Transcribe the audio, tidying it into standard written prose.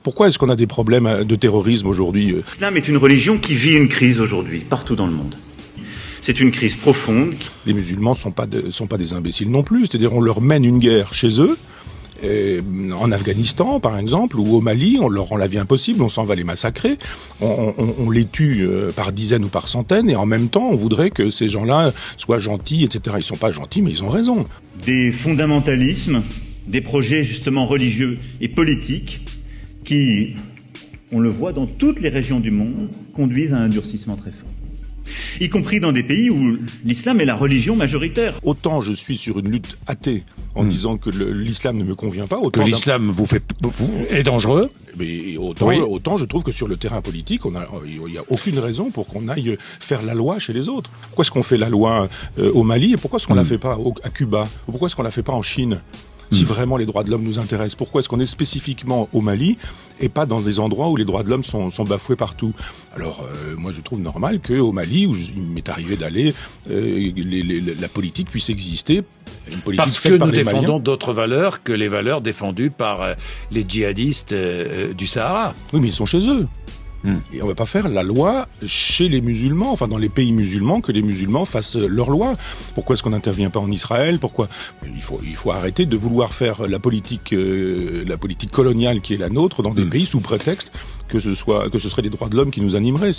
Pourquoi est-ce qu'on a des problèmes de terrorisme aujourd'hui? L'islam est une religion qui vit une crise aujourd'hui, partout dans le monde. C'est une crise profonde. Les musulmans sont pas des imbéciles non plus. C'est-à-dire, on leur mène une guerre chez eux, en Afghanistan, par exemple, ou au Mali, on leur rend la vie impossible, on s'en va les massacrer, on les tue par dizaines ou par centaines, et en même temps, on voudrait que ces gens-là soient gentils, etc. Ils sont pas gentils, mais ils ont raison. Des fondamentalismes, des projets justement religieux et politiques qui, on le voit dans toutes les régions du monde, conduisent à un durcissement très fort. Y compris dans des pays où l'islam est la religion majoritaire. Autant je suis sur une lutte athée en disant que l'islam ne me convient pas, autant que l'islam est dangereux. Mais autant je trouve que sur le terrain politique, il y a aucune raison pour qu'on aille faire la loi chez les autres. Pourquoi est-ce qu'on fait la loi au Mali et pourquoi est-ce qu'on la fait pas à Cuba? Ou pourquoi est-ce qu'on la fait pas en Chine? Si vraiment les droits de l'homme nous intéressent, pourquoi est-ce qu'on est spécifiquement au Mali et pas dans des endroits où les droits de l'homme sont bafoués partout? Alors, moi je trouve normal qu'au Mali, où il m'est arrivé d'aller, la politique puisse exister. Une politique parce que nous défendons d'autres valeurs que les valeurs défendues par les djihadistes du Sahara. Oui, mais ils sont chez eux. Et on va pas faire la loi chez les musulmans, enfin dans les pays musulmans, que les musulmans fassent leur loi. Pourquoi est-ce qu'on n'intervient pas en Israël? Pourquoi il faut arrêter de vouloir faire la politique coloniale qui est la nôtre dans des pays sous prétexte que ce serait les droits de l'homme qui nous animeraient.